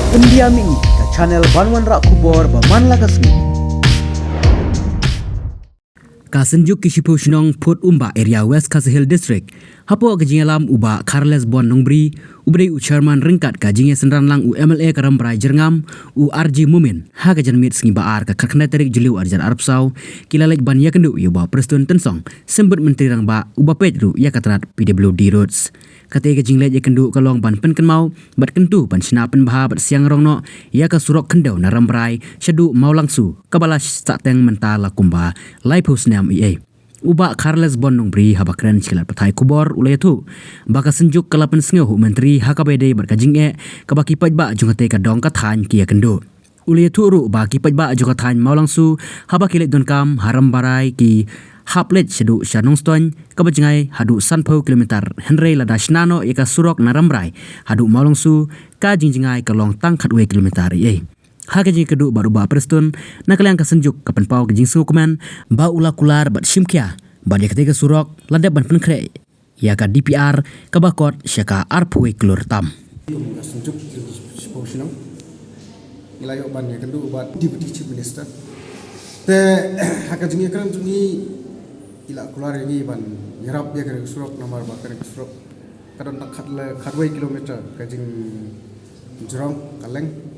Pendiami ke channel Banwan Rak Kubor Baman Lagasmi. Kasenjuk Kishipu Shinong Put Umba area West Khasi Hill District. Hapo kajingalam uba Carles Bon Nongbri, ubrei u chairman ringkat kajinge senran lang u MLA Karambrai Jerngam, u RG Mumin, ha kajan mit singi baar ka karkana terik jeliu arjar Arab Sau, kilalek ban yakendu uba Preston Tensong, sembut menteri rang ba uba petru ya katrat PWD Roads. Kate kajingle yakendu kalong ban penken mau, bat kentu ban sinapen baha bat siang rongno, ya ka surok kendau na Rambrai, syadu mau langsu, kabalas sateng mentala kumba, laipus nam EA. Uba Carles Bon Nongbri habakren cikilat patai kubor ulayatu baka senjuk kalapan sengehu menteri hakabede berkajing kabaki pajba jungate ka dong kathan kia kendo ulayatu ru baki pajba jungatan mau langsu habakilet donkam haram barai ki haplet sedu shanongstoin kabajingai hadu sanpau kilometer henry lada shnano eka surok naramrai hadu mau langsu ka jingjingai kalong tangkhatwe kilometer ye Hakaji kedu baru ba Preston nakaliang kasenjuk kapan pau kejing sukuman ba ula kular bat shimkia ban yakte surok ladap ban penkre ya ka DPR kabakot syaka arpue klur tam kasenjuk siposino ilayo ban yakendu bat deputy chief minister te hakaji kan jungi ila kular ini ban yarap ya kare surok nomor ba kare surok kadon tak khatwe kilometer kajing jorong kaleng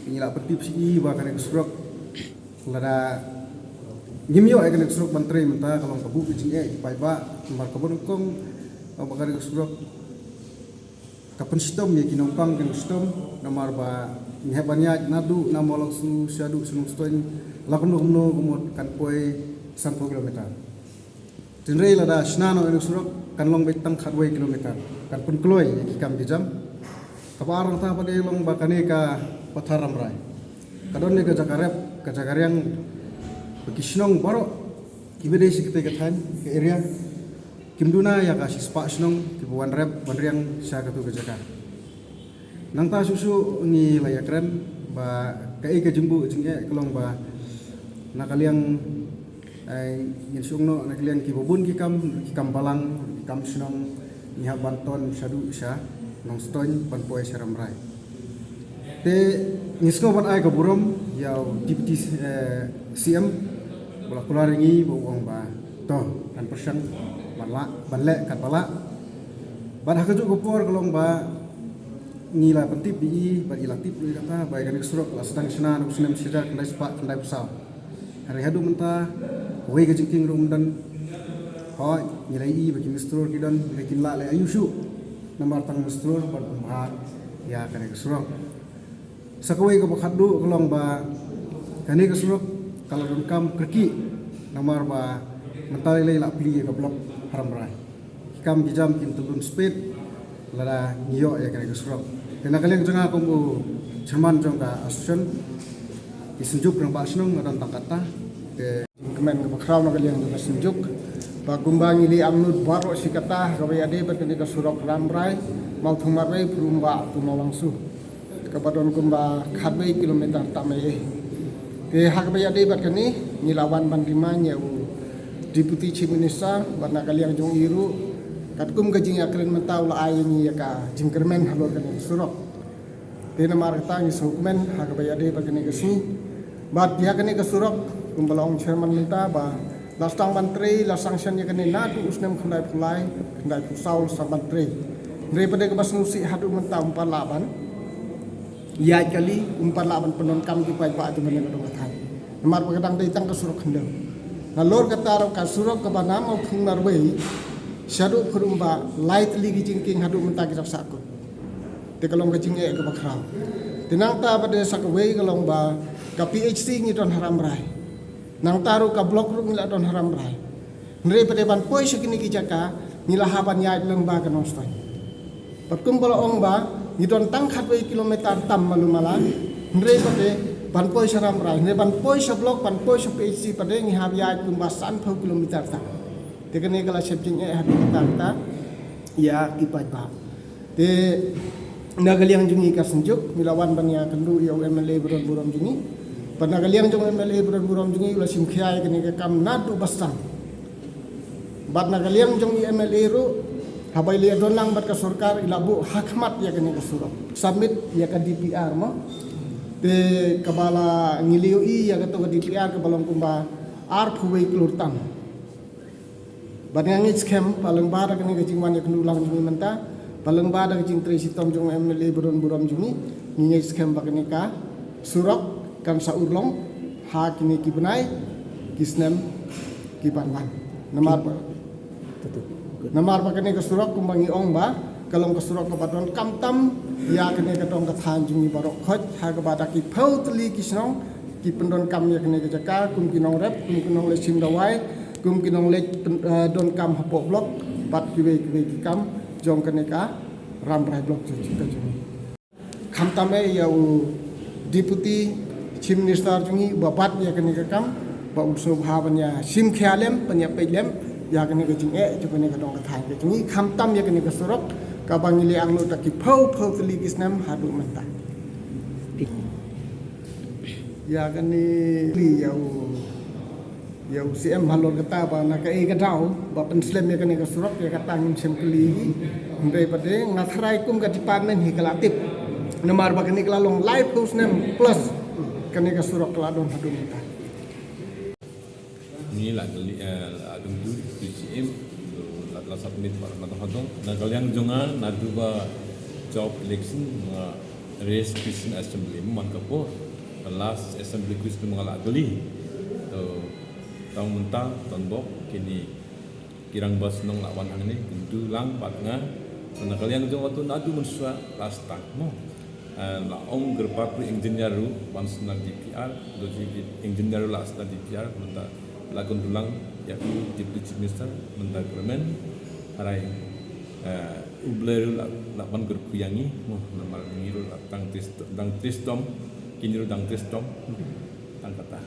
Inilah petip si bahkan yang surok lada nyimyo akan yang surok menteri mentah kalau kabu bijing pai ba mar kabun kong bahkan yang surok kapan sistem ya kinompang kan sistem nomor ba nihebanya nadu namolok su syadu sunung stoin lakon umno kumut kan poi 100 kilometer tenrei lada snano yang surok kan long betang khatway kilometer kan pun kloy ikam dijam kaparang ta pada long bakane ka Patharam Rai. Kadon ni kajakarep bekisnong baro kibede sikte kathan ke area kimduna ya ka sispa snong kibuan rep banriang sya katu kajakar. Nangta susu ni layakren ba kai ke jumbu jinge kelong ba nakaliang yin sungno nakaliang kibubun kikam balang kikam snong niha banton syadu sya nong stoin banpoe Saram Rai. Te ngisno ban ai kaburom yau deputy CM bola kularingi bawang ba to kan persen banle kat pala ban hakaju gopor kolong ba nila pentip bi ban ilatip ni kata bai kan surok la sedang sena usnem sidar kendai sepak kendai pesau hari hadu menta wei ke jingking rum dan ho nilai i bagi mistrur kidan lekin la le ayushu nomor tang mistrur ban umhat ya kan surok Sakawai ko bakaddu kolong ba kani ka surok kalau dongkam kerki namar ba mentali lay lapli ka blok Haram Rai kam bijam kin tulun speed lada ngiyo ya kani ka surok kena kalian janga ko mo cerman jong ka asusun disunjuk nang ba snong ngadon tangkata ke kemen ka bakraw na kalian ka sunjuk ba gumbang ili amnud baro sikata ka bayade ba kani ka surok Haram Rai mau thumarai prumba tu mawangsu kepadon kumba khatway kilometer tamai hakbay ade bat kani nilawan bandimanya u deputy chief minister barna kaliang jong iru katkum gajing akren mentau la ayini ka jingkermen halor kan surok tena mar kata ngi sukmen hakbay ade bat kani kesu bat dia kani ke surok kumbalong chairman menta ba lastang menteri la sanction ya kani nadu usnem khandai phulai khandai pusau sa menteri ndre pade ke basnusi hadu menta umpalaban ya kali umpan laban penonkam ki pai pa tu meneng dong thai namar pagadang dei tang ka surok khendau nalor kataro ka surok ka banam au thungnar wei syadu khurumba light ligi jingking hadu menta ki sakut te kalong ka jinge ka bakhra tinang ta pada sak wei kalong ba ka PhD ni don Haram Rai nang taru ka blok ru ngila don Haram Rai nre pada ban poi sekini ki jaka ngila haban ya leng ba ka nostai patkum bolo ong ba Nidon tang khatway kilometer tam malumala nre pade banpoi Saram Rai nre banpoi sa blok banpoi sa PhD pade ngi habya kumba 100 kilometer ta tekene kala sepjing hadu ta ya kipai ba te nagaliang jungi ka senjuk milawan bania kendu ya MLA buron jungi panagaliang jong MLA buron jungi ula simkhiai kene ka kam nadu basang bat nagaliang jong MLA ru Habai lihat dolang bat ke surkar ilabu hakmat ya kene ke surat. Submit ya ke DPR mo. De kabala ngiliui ya ke DPR ke balong kumba ar phuwei klurtan. Bat ngangit scam paling bada kene ke jingwan ya kenulang jumi menta. Paling bada ke jing Tracy Tom jong MLA buron jumi ngingit scam ba kene ka surat kan sa urlong ha kene ki benai kisnem ki banwan. Namar ba kene ke surat kumbangi ong ba kalong ke surat ke badon kamtam ya kene ke tong ke than jungi barok khoj ha ke bada ki phau tli kisnong ki pendon kam ya kene ke jaka kum kinong rep kum kinong le sim dawai kum kinong le don kam hapo blok bat ki ki kam jong kene ka ram rai blok ju ka jungi kamtam e ya deputy chief minister jungi bapat ya kene ke kam ba uso bhavanya sim khyalem panya pelem ya kene ke jing e ju kene ke dong ke than ke jungi kamtam ya kene ke surat ka bangili ang no taki phau tli kisnam hadu menta ya kene li ya CM halor kata ba na ka e ka dau ba penslam ya kene ke surat ya kata ngim sem kli ndai pade ngathrai kum ka department hi kalatif namar ba kene klalong live husnam plus kene ke surat kladon hadu menta ni la adung tu CM la submit para matahadong na kalian jonga na duba job election mga race Christian assembly man kapo last assembly Christian mga laduli to tang mentang tonbok kini kirang bas nong lawan ang ni kundu lang pat nga na kalian jonga to nadu mensua last tak mo la ong gerpa pri engineer ru bans na DPR do engineer last na DPR mentang lagun dulang yakni deputy minister mentang permen arai ubleru lapan gerkuyangi mo namal ngiru dang tristom kiniru dang tristom tang kata